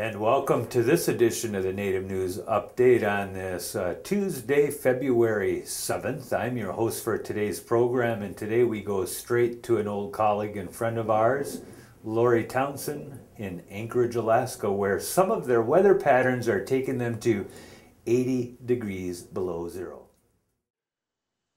And welcome to this edition of the Native News Update on this Tuesday, February 7th. I'm your host for today's program, and today we go straight to an old colleague and friend of ours, Lori Townsend in Anchorage, Alaska, where some of their weather patterns are taking them to 80 degrees below zero.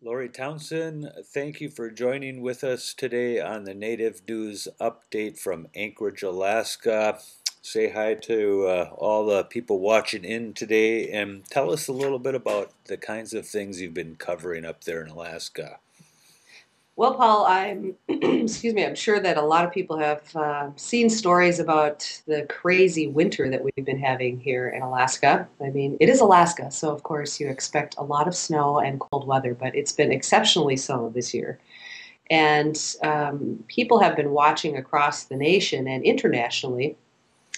Lori Townsend, thank you for joining with us today on the Native News Update from Anchorage, Alaska. Say hi to all the people watching in today and tell us a little bit about the kinds of things you've been covering up there in Alaska. Well, Paul, I'm excuse me. I'm sure that a lot of people have seen stories about the crazy winter that we've been having here in Alaska. I mean, it is Alaska, so of course you expect a lot of snow and cold weather, but it's been exceptionally so this year. And people have been watching across the nation and internationally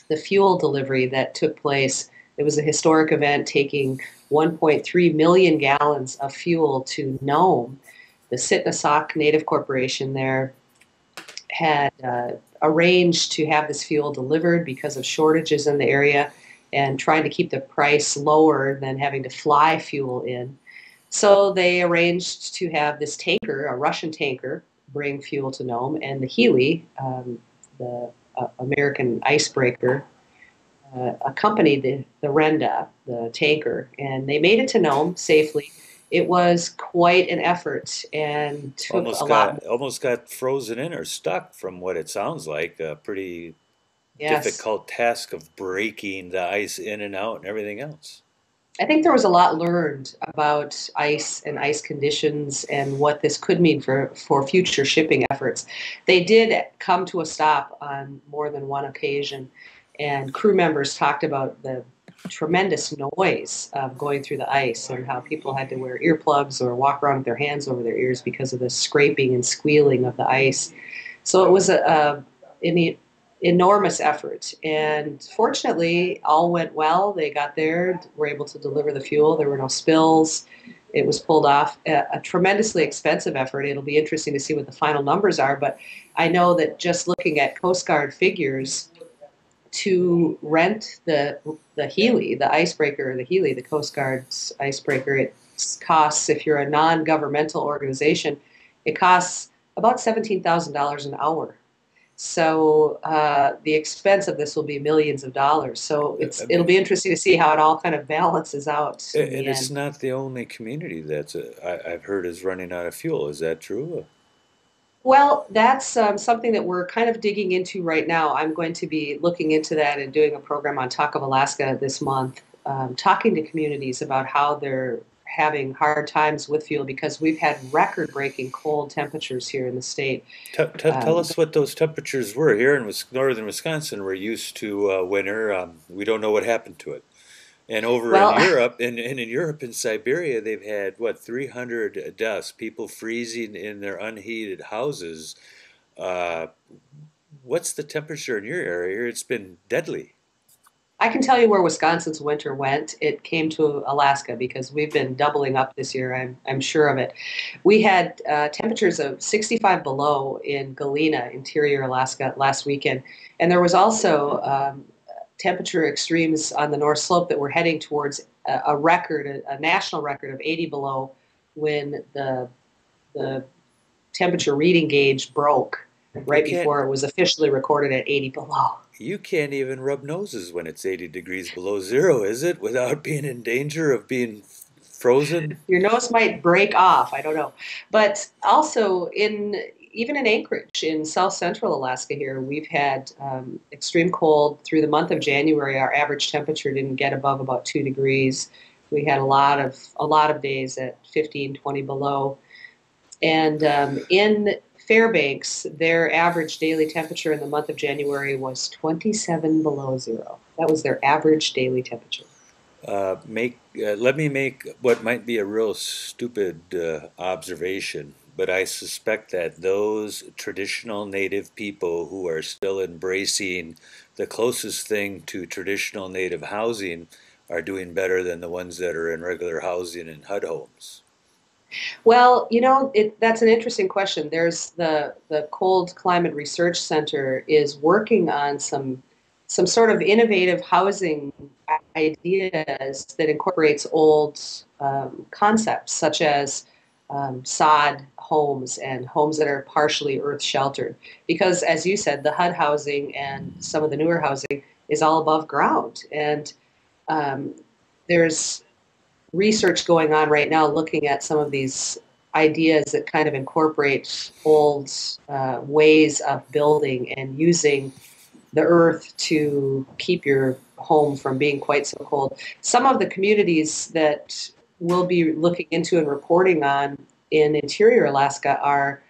the fuel delivery that took place. It was a historic event taking 1.3 million gallons of fuel to Nome. The Sitnasak Native Corporation there had arranged to have this fuel delivered because of shortages in the area and trying to keep the price lower than having to fly fuel in. So they arranged to have this tanker, a Russian tanker, bring fuel to Nome, and the Healy, the American icebreaker, accompanied the Renda, the tanker, and they made it to Nome safely. It was quite an effort and took a lot more. Almost got frozen in or stuck from what it sounds like. A pretty Yes. difficult task of breaking the ice in and out and everything else. I think there was a lot learned about ice and ice conditions and what this could mean for future shipping efforts. They did come to a stop on more than one occasion, and crew members talked about the tremendous noise of going through the ice and how people had to wear earplugs or walk around with their hands over their ears because of the scraping and squealing of the ice. So it was an enormous effort. And fortunately, all went well. They got there, were able to deliver the fuel. There were no spills. It was pulled off. A tremendously expensive effort. It'll be interesting to see what the final numbers are. But I know that just looking at Coast Guard figures, to rent the Healy, the icebreaker, the Healy, the Coast Guard's icebreaker, it costs, if you're a non-governmental organization, it costs about $17,000 an hour. So the expense of this will be millions of dollars. So I it'll mean, be interesting to see how it all kind of balances out in and the it's end. not the only community I've heard is running out of fuel. Is that true? Well, that's something that we're kind of digging into right now. I'm going to be looking into that and doing a program on Talk of Alaska this month, talking to communities about how they're having hard times with fuel because we've had record-breaking cold temperatures here in the state. Tell Um, us what those temperatures were here in northern Wisconsin. We're used to winter. We don't know what happened to it. And over in well, Europe, and in Europe and Siberia, they've had what 300 deaths, people freezing in their unheated houses. Uh, what's the temperature in your area? It's been deadly. I can tell you where Wisconsin's winter went. It came to Alaska because we've been doubling up this year. I'm sure of it. We had temperatures of 65 below in Galena, interior Alaska, last weekend, and there was also temperature extremes on the North Slope that were heading towards a record, a national record of 80 below, when the temperature reading gauge broke You right can't before it was officially recorded at 80 below. you can't even rub noses when it's 80 degrees below zero, is it? Without being in danger of being frozen? Your nose might break off. I don't know, but also in even in Anchorage, in South Central Alaska, here we've had extreme cold through the month of January. Our average temperature didn't get above about 2 degrees. We had a lot of days at 15, 20 below, and in Fairbanks, their average daily temperature in the month of January was 27 below zero. That was their average daily temperature. Let me make what might be a real stupid observation, but I suspect that those traditional native people who are still embracing the closest thing to traditional native housing are doing better than the ones that are in regular housing and HUD homes. Well, that's an interesting question. There's the Cold Climate Research Center is working on some sort of innovative housing ideas that incorporates old concepts such as sod homes and homes that are partially earth sheltered. Because, as you said, the HUD housing and some of the newer housing is all above ground. And um, there's research going on right now looking at some of these ideas that kind of incorporate old ways of building and using the earth to keep your home from being quite so cold. Some of the communities that we'll be looking into and reporting on in interior Alaska are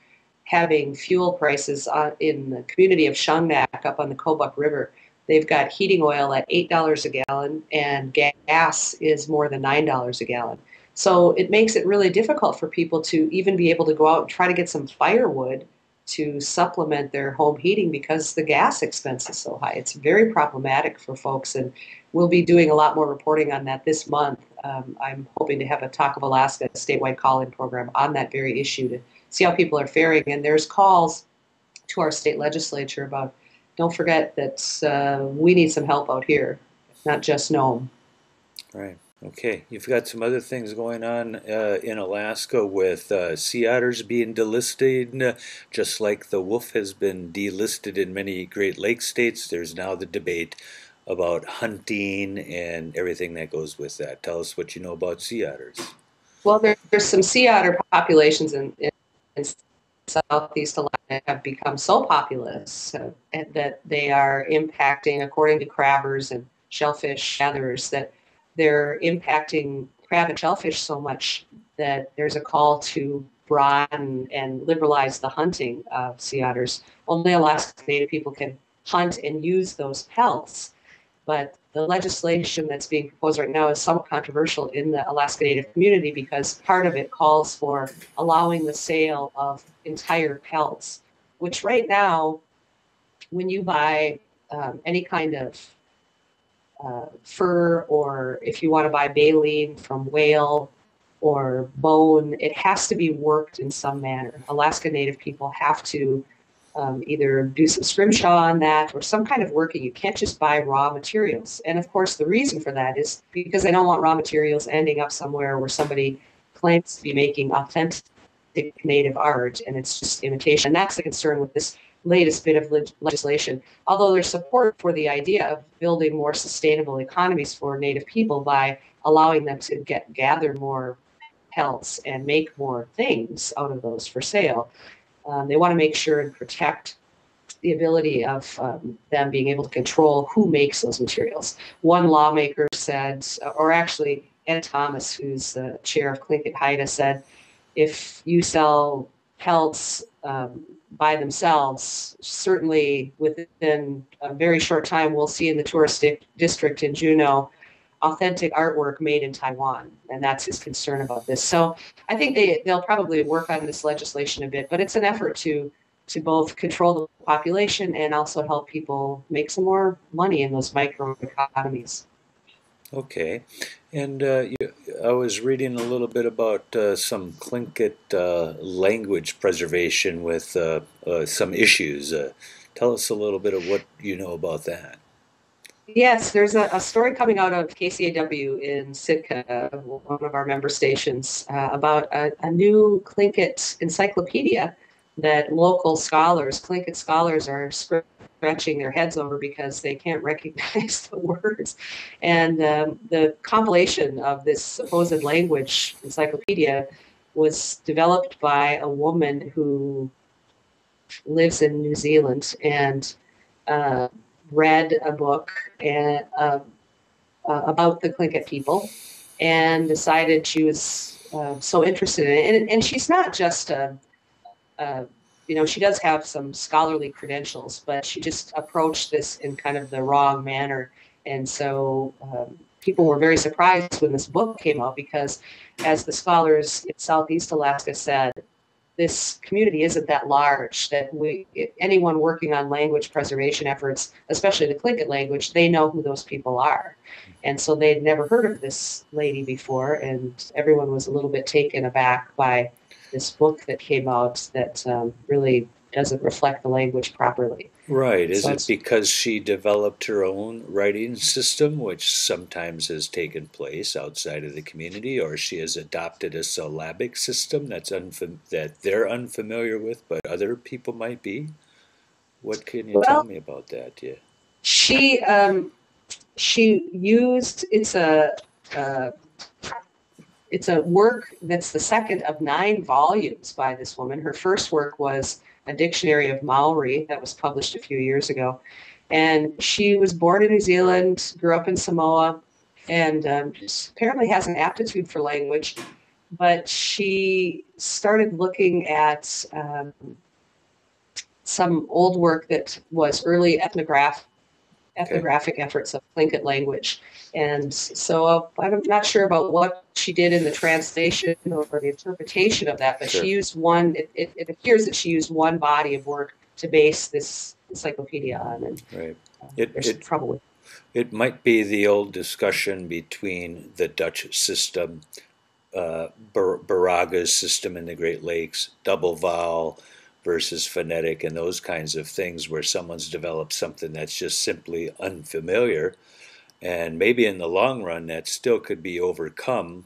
having fuel prices in the community of Shungnak up on the Kobuk River. They've got heating oil at $8 a gallon, and gas is more than $9 a gallon. So it makes it really difficult for people to even be able to go out and try to get some firewood to supplement their home heating because the gas expense is so high. It's very problematic for folks, and we'll be doing a lot more reporting on that this month. I'm hoping to have a Talk of Alaska statewide call-in program on that very issue to see how people are faring. And there's calls to our state legislature about, don't forget that we need some help out here, not just Nome. Right. Okay. You've got some other things going on in Alaska with sea otters being delisted, just like the wolf has been delisted in many Great Lakes states. There's now the debate about hunting and everything that goes with that. Tell us what you know about sea otters. Well, there's some sea otter populations in southeast Alaska that have become so populous that they are impacting, according to crabbers and shellfish gatherers, that they're impacting crab and shellfish so much that there's a call to broaden and liberalize the hunting of sea otters. Only Alaska Native people can hunt and use those pelts, but the legislation that's being proposed right now is somewhat controversial in the Alaska Native community because part of it calls for allowing the sale of entire pelts, which right now, when you buy any kind of fur, or if you want to buy baleen from whale or bone, it has to be worked in some manner. Alaska Native people have to either do some scrimshaw on that or some kind of working. You can't just buy raw materials. And of course, the reason for that is because they don't want raw materials ending up somewhere where somebody claims to be making authentic Native art and it's just imitation. And that's the concern with this latest bit of legislation. Although there's support for the idea of building more sustainable economies for Native people by allowing them to gather more pelts and make more things out of those for sale. They want to make sure and protect the ability of them being able to control who makes those materials. One lawmaker said, or actually Ed Thomas, who's the chair of Tlingit Haida, said, if you sell pelts by themselves, certainly within a very short time, we'll see in the tourist district in Juneau authentic artwork made in Taiwan, and that's his concern about this. So I think they'll probably work on this legislation a bit, but it's an effort to both control the population and also help people make some more money in those micro economies. Okay. And I was reading a little bit about some Tlingit language preservation with some issues. Tell us a little bit of what you know about that. Yes, there's a story coming out of KCAW in Sitka, one of our member stations, about a new Tlingit encyclopedia that local scholars, Tlingit scholars, are scratching their heads over because they can't recognize the words. And the compilation of this supposed language encyclopedia was developed by a woman who lives in New Zealand and uh, read a book and, about the Tlingit people and decided she was so interested in it. And she's not just she does have some scholarly credentials, but she just approached this in kind of the wrong manner. And so people were very surprised when this book came out because, as the scholars in Southeast Alaska said, this community isn't that large that anyone working on language preservation efforts, especially the Tlingit language, they know who those people are. And so they'd never heard of this lady before, and everyone was a little bit taken aback by this book that came out that really doesn't reflect the language properly. Right. Is So it it's because she developed her own writing system, which sometimes has taken place outside of the community, or she has adopted a syllabic system that they're unfamiliar with, but other people might be? What can you tell well, me about that? Yeah. she she used uh, it's a work that's the second of 9 volumes by this woman. Her first work was a dictionary of Maori that was published a few years ago. And she was born in New Zealand, grew up in Samoa, and apparently has an aptitude for language. But she started looking at some old work that was early Okay. ethnographic efforts of Tlingit language. And so I'm not sure about what she did in the translation or the interpretation of that, but she Sure. used one, it appears that she used one body of work to base this encyclopedia on. And Right. It there's some it trouble with it might be the old discussion between the Dutch system, Baraga's system in the Great Lakes, double vowel versus phonetic, and those kinds of things, where someone's developed something that's just simply unfamiliar, and maybe in the long run that still could be overcome.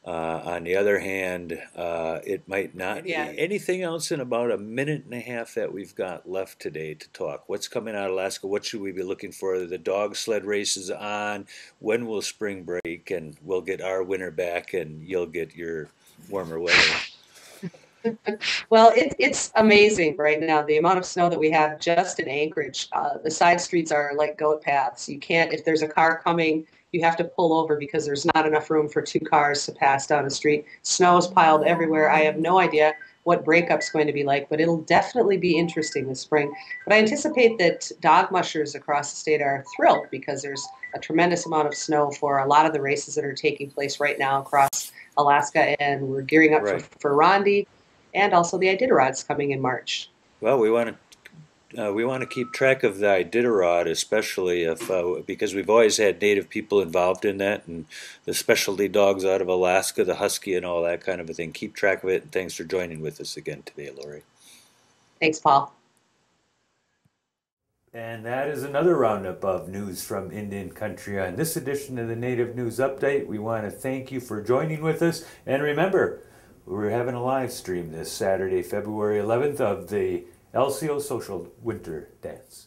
On the other hand, it might not. yeah. Anything else in about a minute and a half that we've got left today to talk? What's coming out of Alaska? What should we be looking for? The dog sled race is on. When will spring break? And we'll get our winter back, and you'll get your warmer weather. Well, it's amazing right now, the amount of snow that we have just in Anchorage. The side streets are like goat paths. You can't, if there's a car coming, you have to pull over because there's not enough room for 2 cars to pass down a street. Snow is piled everywhere. I have no idea what breakup's going to be like, but it'll definitely be interesting this spring. But I anticipate that dog mushers across the state are thrilled because there's a tremendous amount of snow for a lot of the races that are taking place right now across Alaska, and we're gearing up Right. for Rondi and also the Iditarod's coming in March. Well, we want to keep track of the Iditarod, especially if because we've always had native people involved in that, and the specialty dogs out of Alaska, the husky, and all that kind of a thing. Keep track of it, and thanks for joining with us again today, Lori. Thanks, Paul. And that is another roundup of news from Indian Country on this edition of the Native News Update. We want to thank you for joining with us, and remember, we're having a live stream this Saturday, February 11th, of the LCO Social Winter Dance.